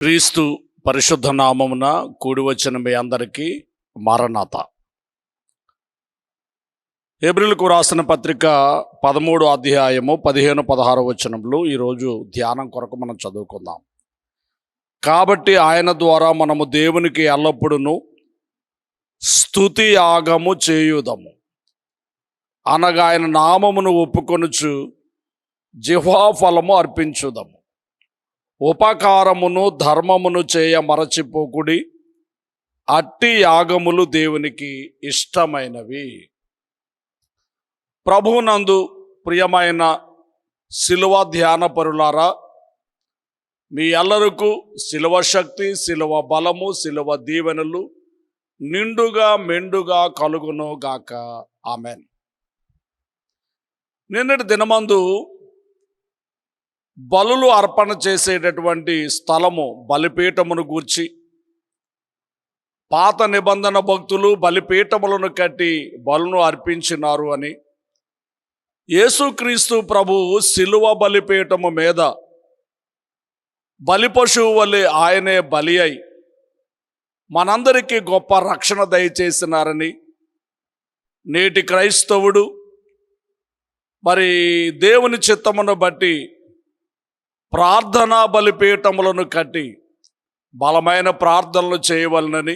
క్రీస్తు పరిశుద్ధ నామమున కూడి వచ్చిన మీ అందరికీ మారనాథ. హెబ్రీయులకు రాసిన పత్రిక 13వ అధ్యాయము 15-16 వచనములు ఈరోజు ధ్యానం కొరకు మనం చదువుకుందాం. కాబట్టి ఆయన ద్వారా మనము దేవునికి ఎల్లప్పుడూ స్తుతి యాగము చేయుదము, అనగా ఆయన నామమును ఒప్పుకొనుచు జిహ్వాఫలము అర్పించుదము. ఉపకారమును ధర్మమును చేయ మరచిపోకుడి, అట్టి యాగములు దేవునికి ఇష్టమైనవి. ప్రభువునందు ప్రియమైన శిలువ ధ్యాన పరులారా, మీ ఎల్లరకు శిలువ శక్తి, శిలువ బలము, శిలువ దీవెనలు నిండుగా మెండుగా కలుగును గాక. ఆమెన్. నిన్నటి దినమందు బలులు అర్పణ చేసేటటువంటి స్థలము బలిపీఠమును గూర్చి, పాత నిబంధన భక్తులు బలిపీఠములను కట్టి బలును అర్పించినారు అని, యేసుక్రీస్తు ప్రభువు శిలువ బలిపీఠము మీద బలి పశువు వలె ఆయనే బలి అయి మనందరికీ గొప్ప రక్షణ దయచేసినారని, నేటి క్రైస్తవుడు మరి దేవుని చిత్తమును బట్టి ప్రార్థనా బలిపీఠములను కట్టి బలమైన ప్రార్థనలు చేయవలనని,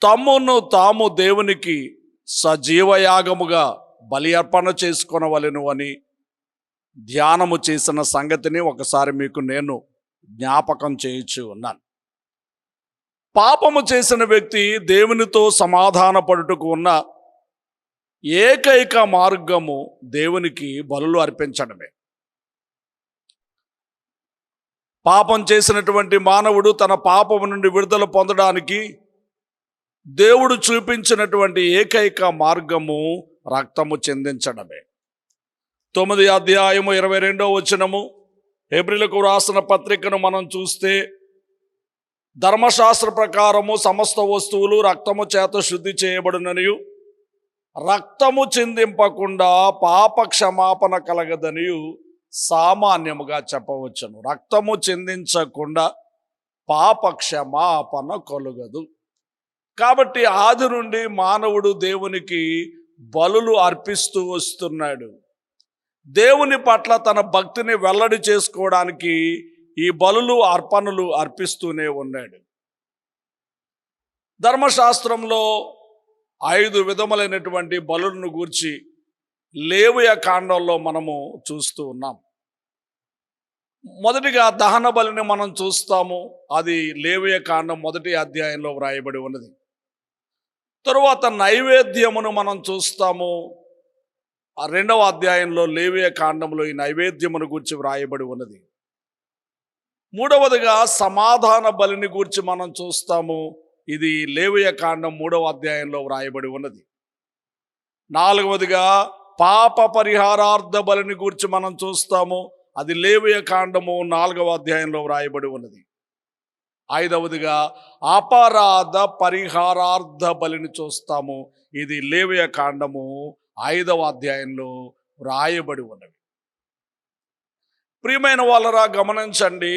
తమ్మును తాము దేవునికి సజీవయాగముగా బలి అర్పణ చేసుకొనవలెను అని ధ్యానము చేసిన సంగతిని ఒకసారి మీకు నేను జ్ఞాపకం చేయించి ఉన్నాను. పాపము చేసిన వ్యక్తి దేవునితో సమాధాన పడుటకు ఉన్న ఏకైక మార్గము దేవునికి బలులు అర్పించడమే. పాపం చేసినటువంటి మానవుడు తన పాపము నుండి విడుదల పొందడానికి దేవుడు చూపించినటువంటి ఏకైక మార్గము రక్తము చెందించడమే. 9వ అధ్యాయము 22వ వచనము హెబ్రీయులకు రాసిన పత్రికను మనం చూస్తే, ధర్మశాస్త్ర ప్రకారము సమస్త వస్తువులు రక్తము చేత శుద్ధి చేయబడుననియు, రక్తము చిందింపకుండా పాప క్షమాపణ కలగదనియు సామాన్యముగా చెప్పవచ్చును. రక్తము చిందించకుండా పాప క్షమాపణ కలుగదు. కాబట్టి ఆది నుండి మానవుడు దేవునికి బలులు అర్పిస్తూ వస్తున్నాడు. దేవుని పట్ల తన భక్తిని వెల్లడి చేసుకోవడానికి ఈ బలులు అర్పణలు అర్పిస్తూనే ఉన్నాడు. ధర్మశాస్త్రంలో 5 విధములైనటువంటి బలులను గూర్చి లేవియ కాండంలో మనము చూస్తూ ఉన్నాం. మొదటిగా దహన బలిని మనం చూస్తాము. అది లేవియ కాండం 1వ అధ్యాయంలో వ్రాయబడి ఉన్నది. తరువాత నైవేద్యమును మనం చూస్తాము. 2వ అధ్యాయంలో లేవియ కాండంలో ఈ నైవేద్యమును గూర్చి వ్రాయబడి ఉన్నది. మూడవదిగా సమాధాన బలిని గూర్చి మనం చూస్తాము. ఇది లేవియ కాండం 3వ అధ్యాయంలో వ్రాయబడి ఉన్నది. 4వదిగా పాప పరిహారార్థ బలిని గూర్చి మనం చూస్తాము. అది లేవియ కాండము 4వ అధ్యాయంలో వ్రాయబడి ఉన్నది. 5వదిగా అపరాధ పరిహారార్థ బలిని చూస్తాము. ఇది లేవియ కాండము 5వ అధ్యాయంలో వ్రాయబడి ఉన్నది. ప్రియమైన వాళ్ళరా, గమనించండి,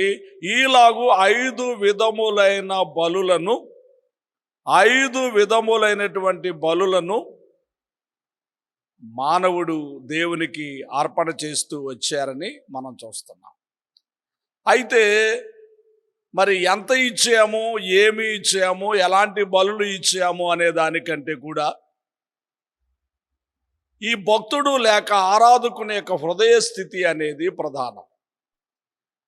ఈలాగు 5 విధములైన బలులను, 5 విధములైనటువంటి బలులను మానవుడు దేవునికి అర్పణ చేస్తూ వచ్చారని మనం చూస్తున్నాం. అయితే మరి ఎంత ఇచ్చాము, ఏమి ఇచ్చాము, ఎలాంటి బలులు ఇచ్చాము అనే దానికంటే కూడా ఈ భక్తుడు లేక ఆరాధకుని యొక్క హృదయ స్థితి అనేది ప్రధానం.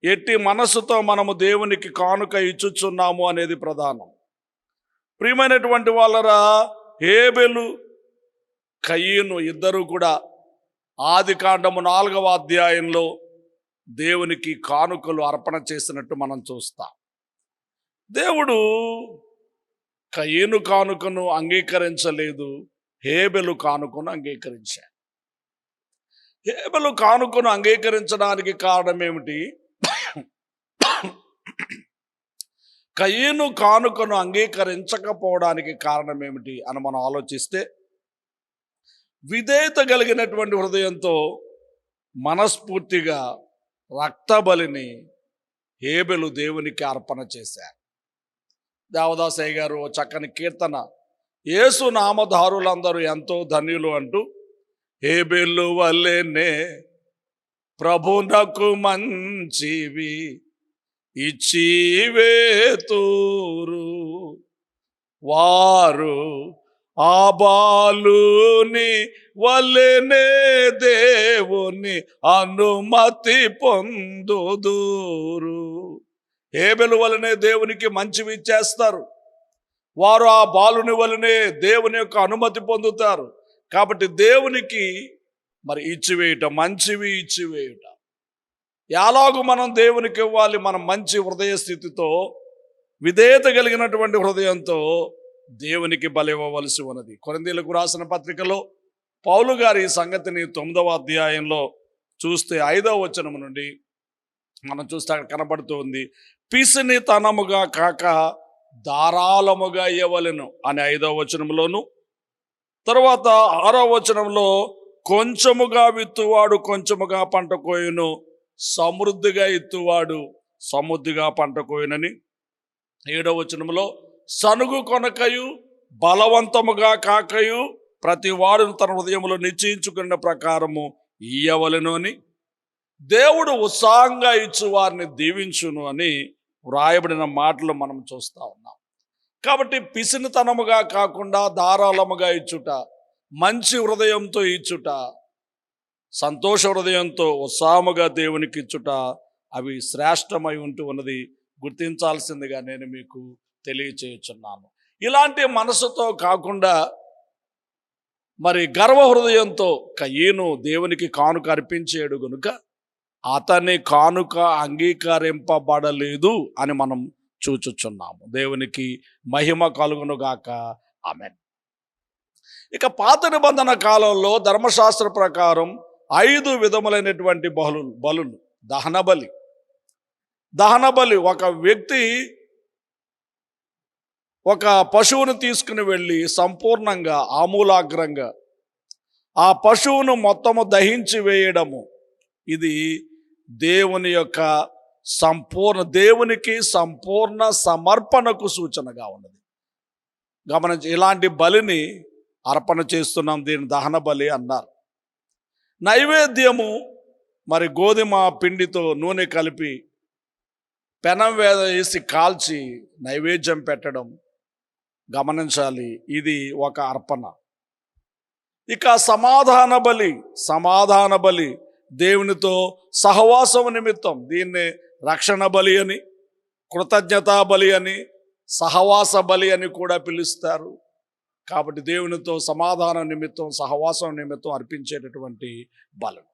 ఎట్టి మనసుతో మనము దేవునికి కానుక ఇచ్చుచున్నాము అనేది ప్రధానం. ప్రియమైనటువంటి వాళ్ళరా, హేబెలు కయీను ఇద్దరు కూడా ఆది కాండము 4వ అధ్యాయంలో దేవునికి కానుకలు అర్పణ చేసినట్టు మనం చూస్తాం. దేవుడు కయీను కానుకను అంగీకరించలేదు, హేబెలు కానుకను అంగీకరించాడు. హేబెలు కానుకను అంగీకరించడానికి కారణం ఏమిటి? కయీను కానుకను అంగీకరించకపోవడానికి కారణం ఏమిటి అని మనం ఆలోచిస్తే, విధేయత కలిగినటువంటి హృదయంతో మనస్ఫూర్తిగా రక్తబలిని హేబెలు దేవునికి అర్పణ చేశారు. దేవదాసయ్య గారు ఓ చక్కని కీర్తన, యేసు నామధారులందరూ ఎంతో ధన్యులు అంటూ, హేబెలు వల్లెనే ప్రభునకు మంచివి ఇచ్చివేతురు, వారు ఆ బాలుని వల్లెనే దేవుని అనుమతి పొందుదురు. హేబెలు వలనే దేవునికి మంచివి ఇచ్చేస్తారు. వారు ఆ బాలుని వలనే దేవుని యొక్క అనుమతి పొందుతారు. కాబట్టి దేవునికి మరి ఇచ్చివేయుట, మంచివి ఇచ్చివేయుట. ఎలాగూ మనం దేవునికి ఇవ్వాలి? మనం మంచి హృదయ స్థితితో, విధేయత కలిగినటువంటి హృదయంతో దేవునికి బలివ్వవలసి ఉన్నది. కొరింథీయులకు రాసిన పత్రికలో పౌలు గారి ఈ సంగతిని 9వ అధ్యాయంలో చూస్తే 5వ వచనం నుండి మనం చూస్తే అక్కడ కనబడుతూ ఉంది, పిసినితనముగా కాక ధారాళముగా ఇవ్వవలెను అని 5వ వచనంలోను, తర్వాత 6వ వచనంలో కొంచెముగా విత్తువాడు కొంచెముగా పంట కోయును, సమృద్ధిగా ఇత్తువాడు సమృద్ధిగా పంట కోయునని 7వ వచనంలో, సనుగు కొనకయు బలవంతముగా కాకయు ప్రతి వాడును తన హృదయములో నిశ్చయించుకున్న ప్రకారము ఇయ్యవలెను అని, దేవుడు ఉత్సాహంగా ఇచ్చు వారిని దీవించును అని వ్రాయబడిన మాటలు మనం చూస్తూ ఉన్నాం. కాబట్టి పిసినితనముగా కాకుండా ధారాళముగా ఇచ్చుట, మంచి హృదయంతో ఇచ్చుట, సంతోష హృదయంతో ఉత్సాహముగా దేవునికి ఇచ్చుట, అవి శ్రేష్టమై ఉంటూ ఉన్నది గుర్తించాల్సిందిగా నేను మీకు తెలియచేయుచున్నాను. ఇలాంటి మనసుతో కాకుండా మరి గర్వ హృదయంతో కయీను దేవునికి కానుక అర్పించాడు గనుక అతని కానుక అంగీకరింపబడలేదు అని మనం చూచుచున్నాము. దేవునికి మహిమ కలుగునుగాక. ఆమేన్. ఇక పాత నిబంధన కాలంలో ధర్మశాస్త్ర ప్రకారం 5 విధములైనటువంటి బలులు. దహన బలి, ఒక వ్యక్తి ఒక పశువును తీసుకుని వెళ్ళి సంపూర్ణంగా ఆమూలాగ్రంగా ఆ పశువును మొత్తము దహించి వేయడము, ఇది దేవునికి సంపూర్ణ సమర్పణకు సూచనగా ఉన్నది. గమనించి, ఇలాంటి బలిని అర్పణ చేస్తున్నాం, దీని దహన బలి అన్నారు. నైవేద్యము మరి గోధుమ పిండితో నూనె కలిపి పెనం వేసి కాల్చి నైవేద్యం పెట్టడం గమనించాలి, ఇది ఒక అర్పణ. ఇక సమాధాన బలి దేవునితో సహవాసం నిమిత్తం, దీన్నే రక్షణ బలి అని, కృతజ్ఞతా బలి అని, సహవాస బలి అని కూడా పిలుస్తారు. కాబట్టి దేవునితో సమాధానం నిమిత్తం, సహవాసం నిమిత్తం అర్పించేటటువంటి బలి.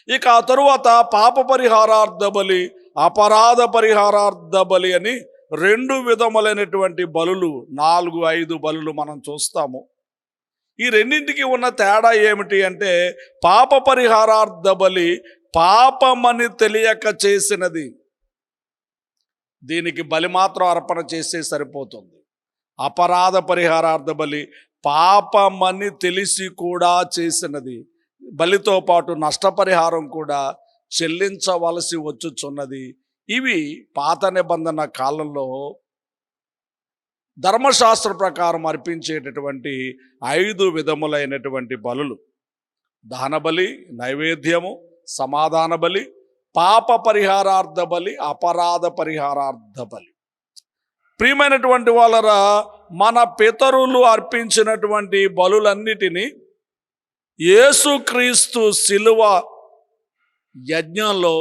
ఇక ఆ తరువాత పాప పరిహారార్థ బలి, అపరాధ పరిహారార్థ బలి అని 2 విధములైనటువంటి బలులు, 4-5 బలులు మనం చూస్తాము. ఈ రెండింటికి ఉన్న తేడా ఏమిటి అంటే, పాప పరిహారార్థ బలి పాపమని తెలియక చేసినది, దీనికి బలి మాత్రం అర్పణ చేస్తే సరిపోతుంది. అపరాధ పరిహారార్థ బలి పాపమని తెలిసి కూడా చేసినది, బలితో పాటు నష్టపరిహారం కూడా చెల్లించవలసి వచ్చుచున్నది. ఇవి పాత నిబంధన కాలంలో ధర్మశాస్త్ర ప్రకారం అర్పించేటటువంటి 5 విధములైనటువంటి బలులు. దహన బలి, నైవేద్యము, సమాధాన బలి, పాప పరిహారార్థ బలి, అపరాధ పరిహారార్థ బలి. ప్రియమైనటువంటి వాళ్ళరా, మన పితరులు అర్పించినటువంటి బలులన్నిటినీ యేసుక్రీస్తు శిలువ యజ్ఞంలో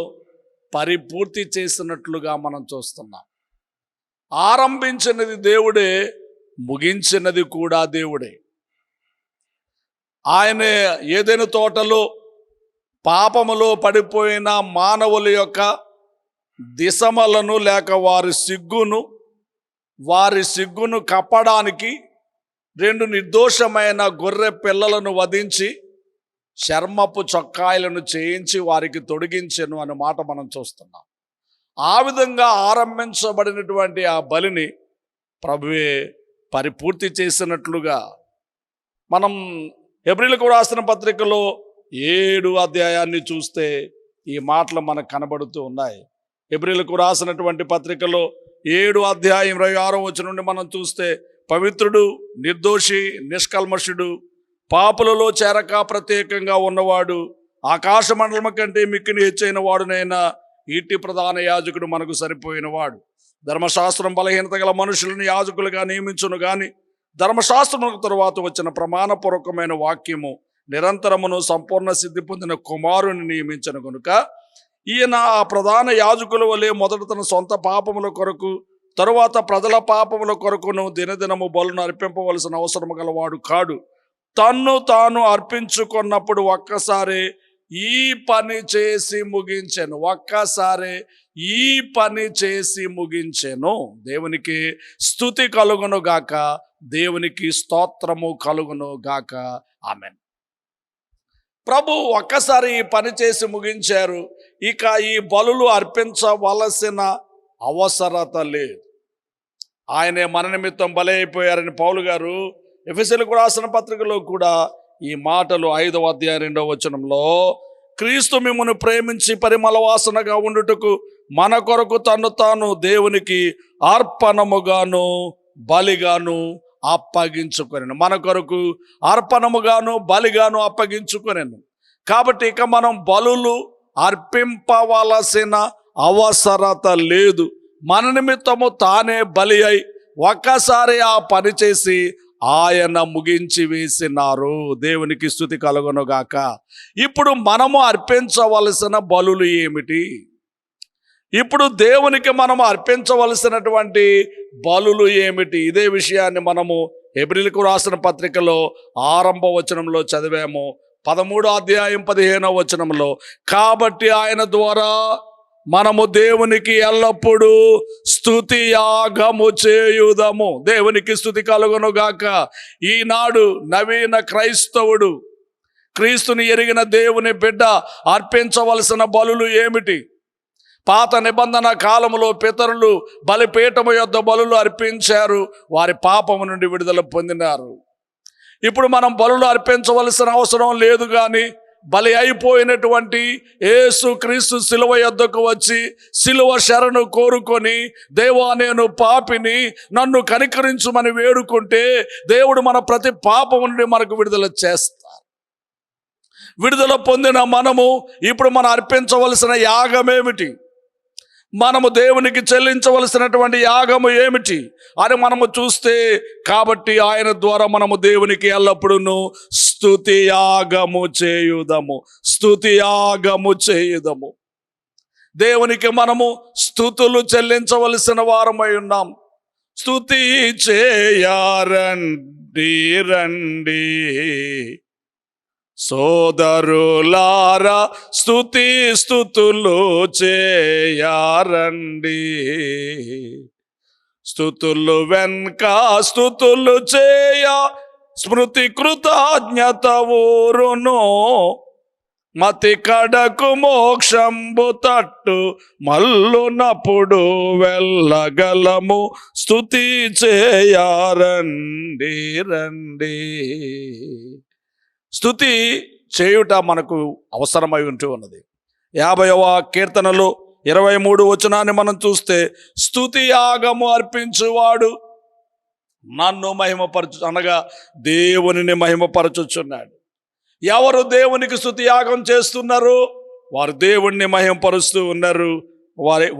పరిపూర్తి చేసినట్లుగా మనం చూస్తున్నాం. ఆరంభించినది దేవుడే, ముగించినది కూడా దేవుడే. ఆయనే ఏదైనా తోటలో పాపములో పడిపోయిన మానవుల యొక్క దిశమలను లేక వారి సిగ్గును కప్పడానికి 2 నిర్దోషమైన గొర్రె పిల్లలను వధించి చర్మపు చొక్కాయలను చేయించి వారికి తొడిగించెను అనే మాట మనం చూస్తున్నాం. ఆ విధంగా ఆరంభించబడినటువంటి ఆ బలిని ప్రభువే పరిపూర్తి చేసినట్లుగా మనం హెబ్రీయులకు రాసిన పత్రికలో 7వ అధ్యాయాన్ని చూస్తే ఈ మాటలు మనకు కనబడుతూ ఉన్నాయి. హెబ్రీయులకు రాసినటువంటి పత్రికలో 7 అధ్యాయం 26 నుండి మనం చూస్తే, పవిత్రుడు, నిర్దోషి, నిష్కల్మషుడు, పాపులలో చేరక ప్రత్యేకంగా ఉన్నవాడు, ఆకాశ మండలం కంటే మిక్కిని హెచ్చైన వాడునైనా ఈటి ప్రధాన యాజకుడు మనకు సరిపోయినవాడు. ధర్మశాస్త్రం బలహీనత గల మనుషులను యాజకులుగా నియమించును గాని ధర్మశాస్త్రములకు తరువాత వచ్చిన ప్రమాణపూర్వకమైన వాక్యము నిరంతరమును సంపూర్ణ సిద్ధి పొందిన కుమారుని నియమించను కనుక ఈయన ఆ ప్రధాన యాజకుల వలె మొదట తన సొంత పాపముల కొరకు, తరువాత ప్రజల పాపముల కొరకును దినదినము బలును అర్పింపవలసిన అవసరము గలవాడు కాడు. తన్ను తాను అర్పించుకున్నప్పుడు ఒక్కసారి ఈ పని చేసి ముగించెను. ఈ పని చేసి ముగించెను. దేవునికి స్తుతి కలుగును గాక, దేవునికి స్తోత్రము కలుగును గాక. ఆమెన్. ప్రభు ఒక్కసారి ఈ పని చేసి ముగించారు. ఇక ఈ బలులు అర్పించవలసిన అవసరత లేదు. ఆయనే మన నిమిత్తం బలి అయిపోయారని పౌలు గారు ఎఫెసీయులకు రాసిన పత్రికలో కూడా ఈ మాటలు 5వ అధ్యాయం 2వ వచనంలో, క్రీస్తు మిమ్మును ప్రేమించి పరిమళ వాసనగా ఉండుటకు మన కొరకు తను తాను దేవునికి అర్పణముగాను బలిగాను అప్పగించుకొనెను. మన కొరకు అర్పణముగాను బలిగాను అప్పగించుకొనెను. కాబట్టి ఇక మనం బలులు అర్పింపవలసిన అవసరత లేదు. మన నిమిత్తము తానే బలి అయి ఒక్కసారి ఆ పని చేసి ఆయన ముగించి వేసినారు. దేవునికి స్తుతి కలుగునుగాక. ఇప్పుడు మనము అర్పించవలసిన బలులు ఏమిటి? ఇప్పుడు దేవునికి మనము అర్పించవలసినటువంటి బలులు ఏమిటి? ఇదే విషయాన్ని మనము హెబ్రీయులకు రాసిన పత్రికలో ఆరంభ వచనంలో చదివాము. 13వ అధ్యాయం 15వ వచనంలో, కాబట్టి ఆయన ద్వారా మనము దేవునికి ఎల్లప్పుడూ స్తుతి యాగము చేయుదము. దేవునికి స్తుతి కలుగును గాక. ఈనాడు నవీన క్రైస్తవుడు, క్రీస్తుని ఎరిగిన దేవుని బిడ్డ అర్పించవలసిన బలులు ఏమిటి? పాత నిబంధన కాలములో పితరులు బలిపీఠము యొద్ద బలులు అర్పించారు, వారి పాపము నుండి విడుదల పొందినారు. ఇప్పుడు మనం బలులు అర్పించవలసిన అవసరం లేదు. కానీ బలి అయిపోయినటువంటి యేసు క్రీస్తు సిలువ యొద్దకు వచ్చి సిలువ శరణు కోరుకొని, దేవా నేను పాపిని, నన్ను కనికరించుమని వేడుకుంటే దేవుడు మన ప్రతి పాపం నుండి మనకు విడుదల చేస్తారు. విడుదల పొందిన మనము ఇప్పుడు మనం అర్పించవలసిన యాగమేమిటి? మనము దేవునికి చెల్లించవలసినటువంటి యాగము ఏమిటి అని మనము చూస్తే, కాబట్టి ఆయన ద్వారా మనము దేవునికి ఎల్లప్పుడూ స్తుతి యాగము చేయుదము. స్తుతి యాగము చేయుదము. దేవునికి మనము స్తుతులు చెల్లించవలసిన వారమై ఉన్నాం. స్తుతి చేయరండి రండి సోదరులారా, స్తుతులు చేయరండి. స్తుతులు వెనుక స్తుతులు చేయ స్మృతి కృతజ్ఞత ఊరును. మతి కడకు మోక్షంబు తట్టు మల్లునప్పుడు వెళ్ళగలము. స్తుతి చేయరండి రండి. స్తుతి చేయుట మనకు అవసరమై ఉంటూ ఉన్నది. 50వ కీర్తనలో 23 వచనాన్ని మనం చూస్తే, స్తుతి యాగము అర్పించువాడు నన్ను మహిమపరచు, అనగా దేవునిని మహిమపరచుచున్నాడు. ఎవరు దేవునికి స్తుతి యాగం చేస్తున్నారు? వారు దేవుణ్ణి మహిమపరుస్తూ ఉన్నారు.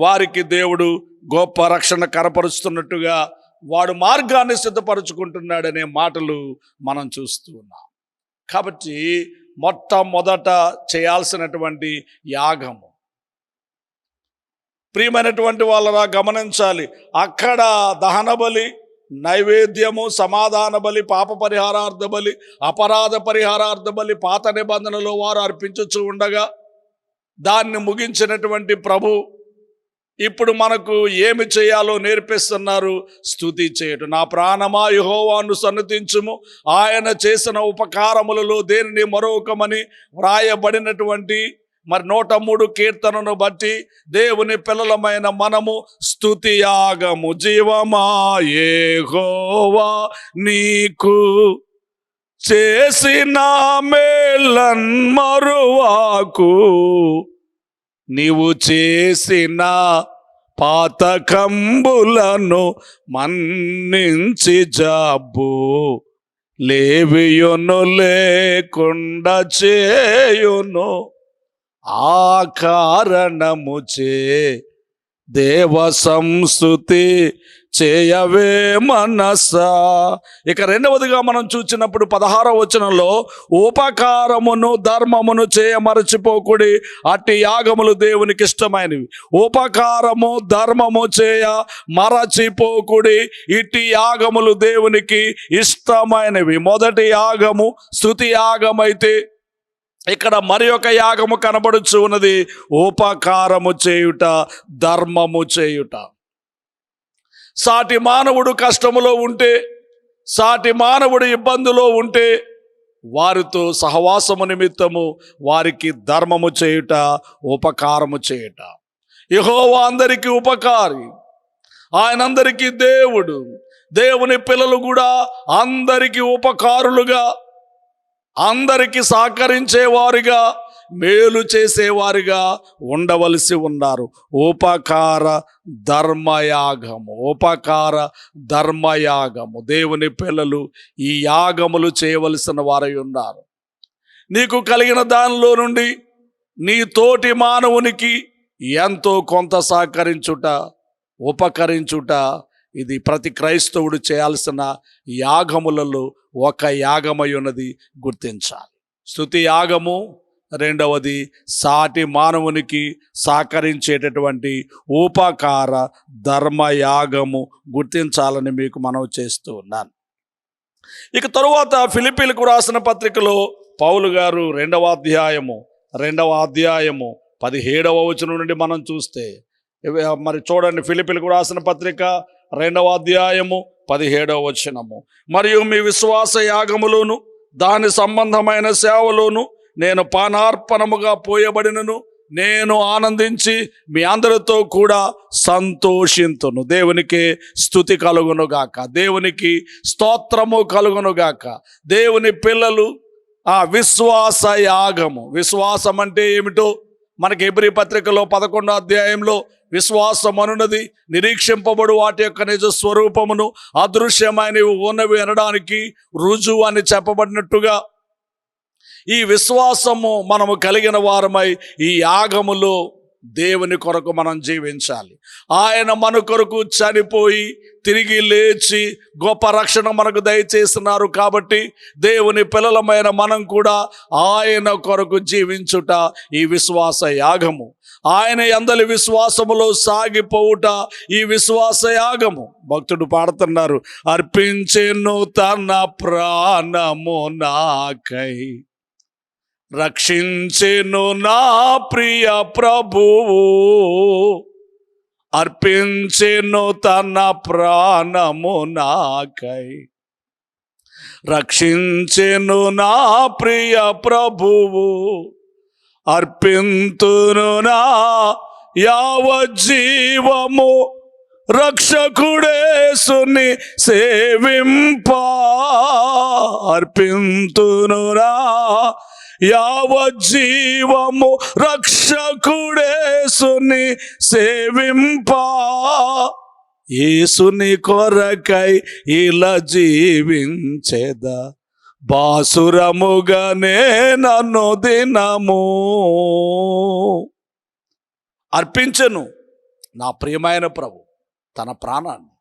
వారికి దేవుడు గొప్ప రక్షణ కనపరుస్తున్నట్టుగా వాడు మార్గాన్ని సిద్ధపరచుకుంటున్నాడనే మాటలు మనం చూస్తూ ఉన్నాం. కాబట్టి మొట్టమొదట చేయాల్సినటువంటి యాగము, ప్రియమైనటువంటి వాళ్ళరా గమనించాలి, అక్కడ దహన బలి, నైవేద్యము, సమాధాన బలి, పాప పరిహారార్థ బలి, అపరాధ పరిహారార్థ బలి పాత నిబంధనలో వారు అర్పించుచూ ఉండగా దాన్ని ముగించినటువంటి ప్రభు ఇప్పుడు మనకు ఏమి చేయాలో నేర్పిస్తున్నారు. స్తుతి చేయటం. నా ప్రాణమా యెహోవాను సన్నుతించుము, ఆయన చేసిన ఉపకారములలో దేనిని మరొకమని వ్రాయబడినటువంటి 103 కీర్తనను బట్టి దేవుని పిల్లలమైన మనము స్తుతి యాగము, జీవమా యెహోవా నీకు చేసిన మేలన్ మరువాకు, నీవు చేసిన పాతకంబులను మన్నించి జబ్బు లేవియును లేకుండా చేయును. ఆ కారణముచే దేవ సంస్తుతి చేయవే మనసా. ఇక రెండవదిగా మనం చూసినప్పుడు 16వ వచనంలో, ఉపకారమును ధర్మమును చేయ మరచిపోకుడి, అట్టి యాగములు దేవునికి ఇష్టమైనవి. ఉపకారము ధర్మము చేయ మరచిపోకుడి, ఇట్టి యాగములు దేవునికి ఇష్టమైనవి. మొదటి యాగము స్తుతి యాగమైతే ఇక్కడ మరి ఒక యాగము కనబడుచు ఉన్నది, ఉపకారము చేయుట, ధర్మము చేయుట. సాటి మానవుడు కష్టములో ఉంటే, సాటి మానవుడు ఇబ్బందులో ఉంటే వారితో సహవాసము నిమిత్తము వారికి ధర్మము చేయుట, ఉపకారము చేయుట. యెహోవా అందరికీ ఉపకారి, ఆయన అందరికీ దేవుడు. దేవుని పిల్లలు కూడా అందరికీ ఉపకారులుగా, అందరికీ సహకరించేవారుగా, మేలు చేసేవారుగా ఉండవలసి ఉన్నారు. ఉపకార ధర్మయాగము, ఉపకార ధర్మయాగము. దేవుని పిల్లలు ఈ యాగములు చేయవలసిన వారై ఉన్నారు. నీకు కలిగిన దానిలో నుండి నీ తోటి మానవునికి ఎంతో కొంత సహకరించుట, ఉపకరించుట, ఇది ప్రతి క్రైస్తవుడు చేయాల్సిన యాగములలో ఒక యాగమై ఉన్నది గుర్తించాలి. స్తుతి యాగము, రెండవది సాటి మానవునికి సహకరించేటటువంటి ఉపకార ధర్మయాగము గుర్తించాలని మీకు మనవి చేస్తూ ఉన్నాను. ఇక తరువాత ఫిలిప్పీలకు రాసిన పత్రికలో పౌలు గారు 2వ అధ్యాయము 17వ వచనం నుండి మనం చూస్తే, మరి చూడండి, ఫిలిప్పీలకు రాసిన పత్రిక 2వ అధ్యాయము 17వ వచనము. మరియు మీ విశ్వాస యాగములోను దాని సంబంధమైన సేవలోను నేను పానార్పణముగా పోయబడినను, నేను ఆనందించి మీ అందరితో కూడా సంతోషింతును. దేవునికి స్తుతి కలుగునుగాక, దేవునికి స్తోత్రము కలుగునుగాక. దేవుని పిల్లలు ఆ విశ్వాస యాగము, విశ్వాసం అంటే ఏమిటో మనకి హెబ్రీ పత్రికలో 11వ అధ్యాయంలో విశ్వాసం అనున్నది నిరీక్షింపబడు వాటి యొక్క నిజ స్వరూపమును, అదృశ్యమైనవి ఉన్నవి అనడానికి రుజువు అని చెప్పబడినట్టుగా, ఈ విశ్వాసము మనము కలిగిన వారమై ఈ యాగములో దేవుని కొరకు మనం జీవించాలి. ఆయన మన కొరకు చనిపోయి తిరిగి లేచి గొప్ప రక్షణ మనకు దయచేస్తున్నారు. కాబట్టి దేవుని పిల్లలమైన మనం కూడా ఆయన కొరకు జీవించుట ఈ విశ్వాస యాగము. ఆయన యందలి విశ్వాసములో సాగిపోవుట ఈ విశ్వాస యాగము. భక్తుడు పాడుతున్నారు, అర్పించెను తన ప్రాణము నాకై, రక్షించెను నా ప్రియ ప్రభువు, అర్పించెను తన ప్రాణము నాకై, రక్షించెను నా ప్రియ ప్రభువు, అర్పింతును నా యావజ్జీవము రక్షకుడేసుని సేవింప, అర్పింతును నా యావజ్జీవము రక్షకుడేసుని సేవింప, యేసుని కొరకై ఇలా జీవించేదా, బాసురముగానే నన్ను దినము. అర్పించెను నా ప్రియమైన ప్రభు తన ప్రాణాన్ని,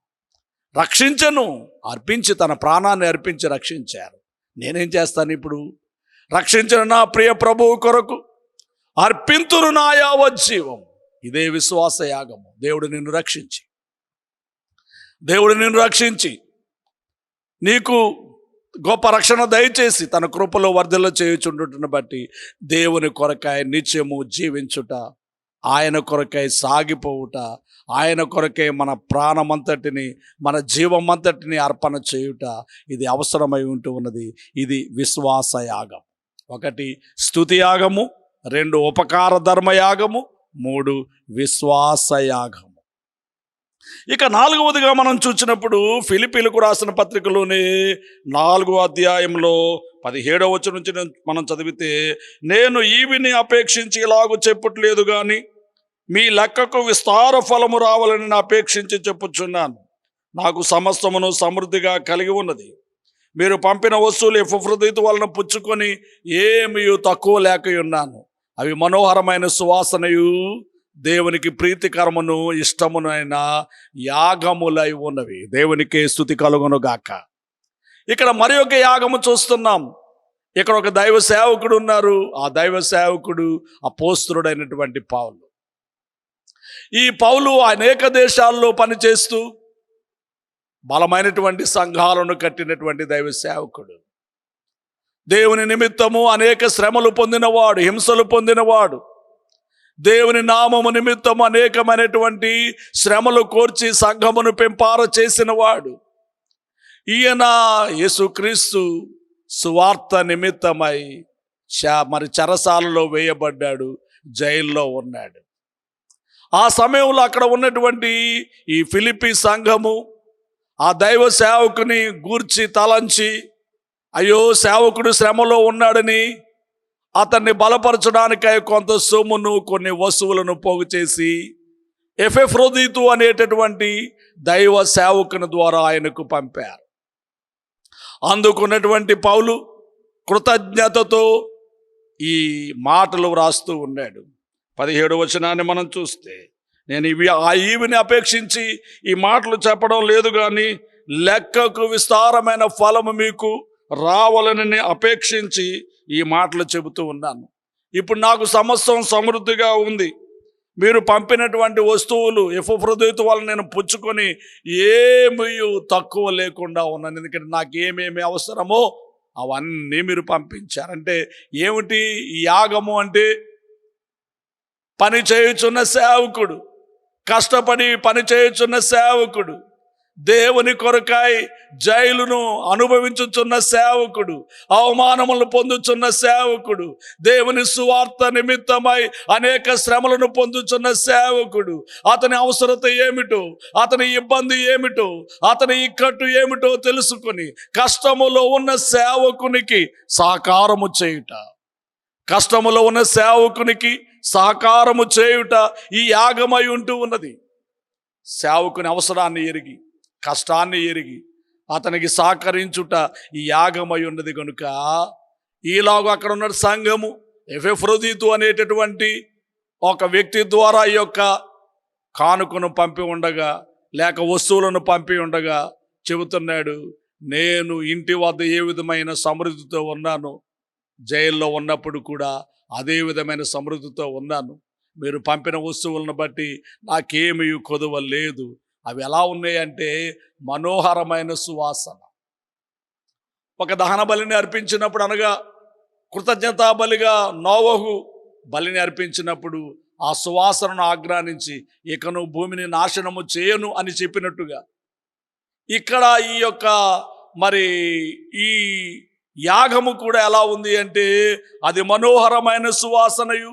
రక్షించెను, అర్పించి తన ప్రాణాన్ని అర్పించి రక్షించారు. నేనేం చేస్తాను ఇప్పుడు? రక్షించిన నా ప్రియ ప్రభువు కొరకు అర్పింతురు నా యావజ్జీవం. ఇదే విశ్వాస యాగము. దేవుడు నిన్ను రక్షించి నీకు గొప్ప రక్షణ దయచేసి తన కృపలో వర్ధల చేయుచుండుటను బట్టి దేవుని కొరకై నిత్యము జీవించుట, ఆయన కొరకై సాగిపోవుట, ఆయన కొరకై మన ప్రాణమంతటిని, మన జీవమంతటిని అర్పణ చేయుట, ఇది అవసరమై ఉంటూ ఉన్నది. ఇది విశ్వాస యాగం. 1 స్తుతి యాగము, 2 ఉపకార ధర్మయాగము, 3 విశ్వాస యాగము. ఇక 4వదిగా మనం చూసినప్పుడు ఫిలిప్పీలకు రాసిన పత్రికలోనే 4వ అధ్యాయంలో 17వ వచనం నుంచి మనం చదివితే, నేను ఈవిని అపేక్షించి ఇలాగూ చెప్పట్లేదు కానీ మీ లెక్కకు విస్తార ఫలము రావాలని నేను అపేక్షించి చెప్పుచున్నాను. నాకు సమస్తమును సమృద్ధిగా కలిగి ఉన్నది. మీరు పంపిన వస్తువులు ఎఫ్రదీతు వలన పుచ్చుకొని ఏమీ తక్కువ లేక ఉన్నాను. అవి మనోహరమైన సువాసనయు దేవునికి ప్రీతికరమును ఇష్టమునైన యాగములై ఉన్నవి. దేవునికి స్తుతి కలుగును గాక. ఇక్కడ మరి ఒక యాగము చూస్తున్నాం. ఇక్కడ ఒక దైవ సేవకుడు ఉన్నారు. ఆ దైవ సేవకుడు అపోస్తలుడైనటువంటి పౌలు. ఈ పౌలు అనేక దేశాల్లో పనిచేస్తూ బలమైనటువంటి సంఘాలను కట్టినటువంటి దైవ సేవకుడు. దేవుని నిమిత్తము అనేక శ్రమలు పొందినవాడు, హింసలు పొందినవాడు. దేవుని నామము నిమిత్తము అనేకమైనటువంటి శ్రమలు కోర్చి సంఘమును పెంపార చేసిన వాడు. ఈయన యేసుక్రీస్తు సువార్త నిమిత్తమై మరి చెరసాలలో వేయబడ్డాడు, జైల్లో ఉన్నాడు. ఆ సమయంలో అక్కడ ఉన్నటువంటి ఈ ఫిలిప్పీ సంఘము ఆ దైవ సేవకుని గూర్చి తలంచి, అయ్యో సేవకుడు శ్రమలో ఉన్నాడని అతన్ని బలపరచడానికై కొంత సొమ్మును, కొన్ని వస్తువులను పోగు చేసి ఎఫ్రదీతు అనేటటువంటి దైవ సేవకుని ద్వారా ఆయనకు పంపారు. అందుకున్నటువంటి పౌలు కృతజ్ఞతతో ఈ మాటలు వ్రాస్తూ ఉన్నాడు. 17వ వచనాన్ని మనం చూస్తే, నేను ఈవిని అపేక్షించి ఈ మాటలు చెప్పడం లేదు, కానీ లెక్కకు విస్తారమైన ఫలము మీకు రావాలని అపేక్షించి ఈ మాటలు చెబుతూ ఉన్నాను. ఇప్పుడు నాకు సమస్తం సమృద్ధిగా ఉంది. మీరు పంపినటువంటి వస్తువులు ఎఫ్రదీతు వల్ల నేను పుచ్చుకొని ఏమీ తక్కువ లేకుండా ఉన్నాను. ఎందుకంటే నాకు ఏమేమి అవసరమో అవన్నీ మీరు పంపించారంటే ఏమిటి ఈ యాగము అంటే? పని చేయుచున్న సేవకుడు, కష్టపడి పని చేయుచున్న సేవకుడు, దేవుని కొరకై జైలును అనుభవించుచున్న సేవకుడు, అవమానములను పొందుచున్న సేవకుడు, దేవుని సువార్త నిమిత్తమై అనేక శ్రమలను పొందుచున్న సేవకుడు, అతని అవసరత ఏమిటో, అతని ఇబ్బంది ఏమిటో, అతని ఇక్కట్టు ఏమిటో తెలుసుకొని కష్టములో ఉన్న సేవకునికి సహకారము చేయుట, కష్టములో ఉన్న సేవకునికి సహకారము చేయుట ఈ యాగమై ఉంటూ ఉన్నది. సేవకుని అవసరాన్ని ఎరిగి, కష్టాన్ని ఎరిగి అతనికి సహకరించుట ఈ యాగమై ఉన్నది. కనుక ఈలాగా అక్కడ ఉన్న సంఘము ఎఫ్రదీతు అనేటటువంటి ఒక వ్యక్తి ద్వారా ఈ యొక్క కానుకను పంపి ఉండగా, లేక వస్తువులను పంపి ఉండగా చెబుతున్నాడు, నేను ఇంటి వద్ద ఏ విధమైన సమృద్ధితో ఉన్నాను, జైల్లో ఉన్నప్పుడు కూడా అదే విధమైన సమృద్ధితో ఉన్నాను. మీరు పంపిన వస్తువులను బట్టి నాకేమీ కొదువ లేదు. అవి ఎలా ఉన్నాయంటే మనోహరమైన సువాసన. ఒక దహన బలిని అర్పించినప్పుడు, అనగా కృతజ్ఞతా బలిగా నోవహు బలిని అర్పించినప్పుడు ఆ సువాసనను ఆగ్రానించి ఇకను భూమిని నాశనము చేయను అని చెప్పినట్టుగా, ఇక్కడ ఈ యొక్క మరి ఈ యాగము కూడా ఎలా ఉంది అంటే అది మనోహరమైన సువాసనయు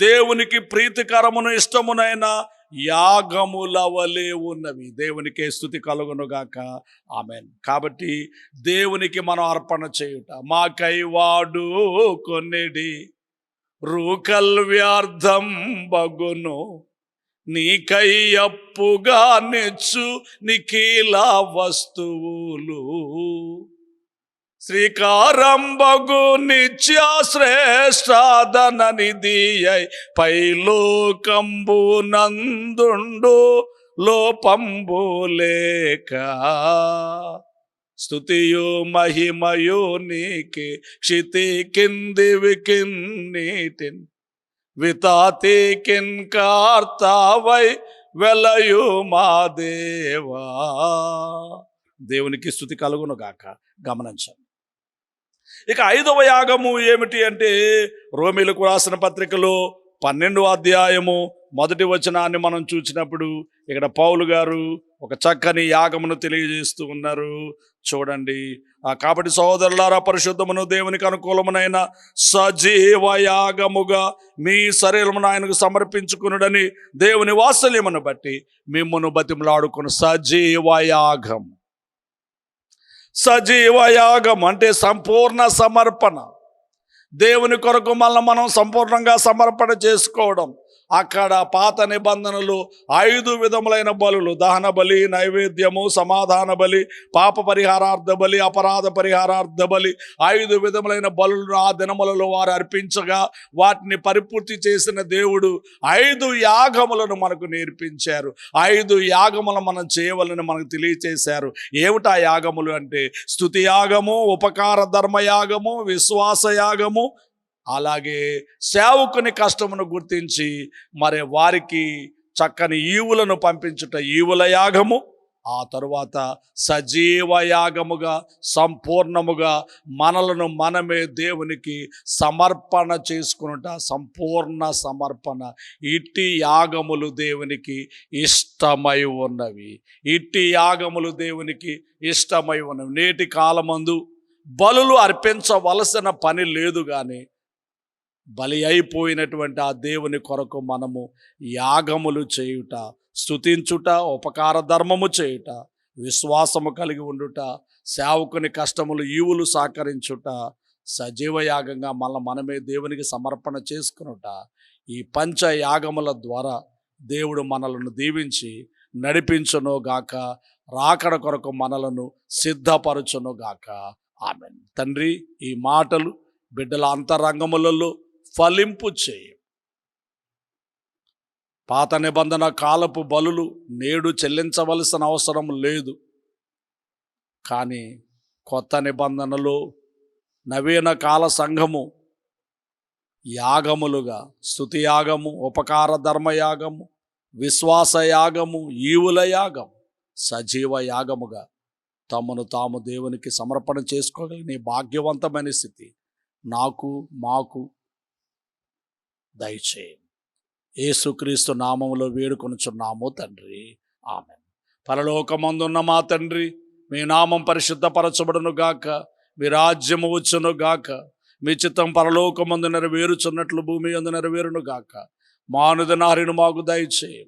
దేవునికి ప్రీతికరమును ఇష్టమునైన యాగముల వలె ఉన్నవి. దేవునికే స్తుతి కలుగునుగాక. ఆమేన్. కాబట్టి దేవునికి మనం అర్పణ చేయుట, మాకై వాడు కొన్నిడి రూకల్ వ్యర్థం బగును, నీకై అప్పుగా నెచ్చు నిఖిల వస్తువులు, శ్రీకారంబగు నిత్య శ్రేష్ఠాదన నిధియై పైలోకంబు నందుండు లోపంబు లేక, స్తుతియు మహిమయు నీకే క్షితి కిందివి కిన్నీటిన్ వితాతి కిన్ కార్తావై వెలయు మా దేవా. దేవునికి స్తుతి కలుగును గాక. గమనించండి. ఇక 5వ యాగము ఏమిటి అంటే, రోమీలకు రాసిన పత్రికలో 12వ అధ్యాయము 1వ వచనాన్ని మనం చూసినప్పుడు ఇక్కడ పౌలు గారు ఒక చక్కని యాగమును తెలియజేస్తూ ఉన్నారు. చూడండి. కాబట్టి సహోదరులారా, పరిశుద్ధమును దేవునికి అనుకూలమునైన సజీవ యాగముగా మీ శరీరమును ఆయనకు సమర్పించుకునుడని దేవుని వాత్సల్యమును బట్టి మిమ్మును బతిమలాడుకుని. సజీవ యాగం, సజీవ యాగం అంటే సంపూర్ణ సమర్పణ. దేవుని కొరకు మనం సంపూర్ణంగా సమర్పణ చేసుకోవడం, అక్కడ పాత నిబంధనలు 5 విధములైన బలులు, దహన బలి, నైవేద్యము, సమాధాన బలి, పాప పరిహారార్థ బలి, అపరాధ పరిహారార్థ బలి, 5 విధములైన బలులను ఆ దినములలో వారు అర్పించగా వాటిని పరిపూర్తి చేసిన దేవుడు 5 యాగములను మనకు నేర్పించారు. 5 యాగములు మనం చేయవలని మనకు తెలియచేశారు. ఏమిటా యాగములు అంటే స్తుతి యాగము, ఉపకార ధర్మ యాగము, విశ్వాస యాగము, అలాగే సేవకుని కష్టమును గుర్తించి మరి వారికి చక్కని ఈవులను పంపించుట ఈవుల యాగము, ఆ తరువాత సజీవ యాగముగా సంపూర్ణముగా మనలను మనమే దేవునికి సమర్పణ చేసుకునుట సంపూర్ణ సమర్పణ. ఇట్టి యాగములు దేవునికి ఇష్టమై ఉన్నవి. ఇట్టి యాగములు దేవునికి ఇష్టమై ఉన్నవి. నేటి కాలమందు బలులు అర్పించవలసిన పని లేదు, కానీ బలి అయిపోయినటువంటి ఆ దేవుని కొరకు మనము యాగములు చేయుట, స్తుతించుట, ఉపకార ధర్మము చేయుట, విశ్వాసము కలిగి ఉండుట, సేవకుని కష్టములు ఈవులు సహకరించుట, సజీవ యాగంగా మనమే దేవునికి సమర్పణ చేసుకునుట, ఈ పంచ యాగముల ద్వారా దేవుడు మనలను దీవించి నడిపించును గాక, రాకడ కొరకు మనలను సిద్ధపరచును గాక. ఆమేన్. తండ్రి, ఈ మాటలు బిడ్డల అంతరంగములలో ఫలింపు చేయి. పాత నిబంధన కాలపు బలులు నేడు చెల్లించవలసిన అవసరం లేదు, కానీ కొత్త నిబంధనలో నవీన కాల సంఘము యాగములుగా స్తుతి యాగము, ఉపకార ధర్మయాగము, విశ్వాస యాగము, ఈవుల యాగం, సజీవ యాగముగా తమను తాము దేవునికి సమర్పణ చేసుకోగలిగిన భాగ్యవంతమైన స్థితి నాకు మాకు దయచేయి. యేసుక్రీస్తు నామములో వేడుకొనుచున్నాము తండ్రి. ఆమేన్. పరలోకమందున్న మా తండ్రి, మీ నామం పరిశుద్ధపరచబడును గాక, మీ రాజ్యము వచ్చును గాక, మీ చిత్తం పరలోకమందు నెరవేరుచున్నట్లు భూమి యందు నెరవేరును గాక. మా అనుదినాహారమును మాకు దయచేయి.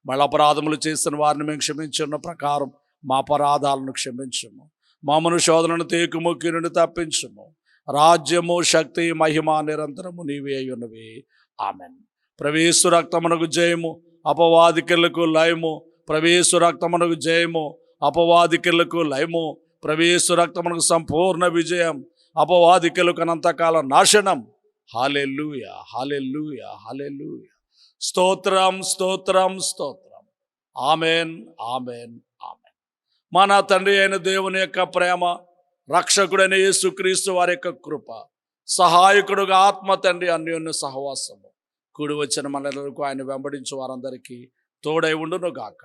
మళ్ళీ అపరాధములు చేసిన వారిని మేము క్షమించున్న ప్రకారం మా అపరాధాలను క్షమించుము. మామను శోధనను తేకుముక్కి నుండి తప్పించుము. రాజ్యము, శక్తి, మహిమ నిరంతరము నీవే అయ్యున్నవి. ఆమెన్. ప్రవేశు రక్తమునకు జయము, అపవాదికులకు లయము. ప్రవేశు రక్తమునకు జయము, అపవాదికులకు లయము. ప్రవేశు రక్తమునకు సంపూర్ణ విజయం, అపవాదికులకు అనంతకాల నాశనం. హల్లెలూయా, హల్లెలూయా, హల్లెలూయా. స్తోత్రం, స్తోత్రం, స్తోత్రం. Amen, amen, amen. మన తండ్రి అయిన దేవుని యొక్క ప్రేమ, రక్షకుడైన యేసుక్రీస్తు వారి యొక్క కృప, సహాయకుడుగా ఆత్మ తండ్రి అన్యోన్య సహవాసము కూడి వచ్చిన మనలకు ఆయన వెంబడించు వారందరికీ తోడై ఉండును గాక.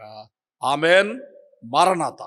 ఆమెన్. మరణత.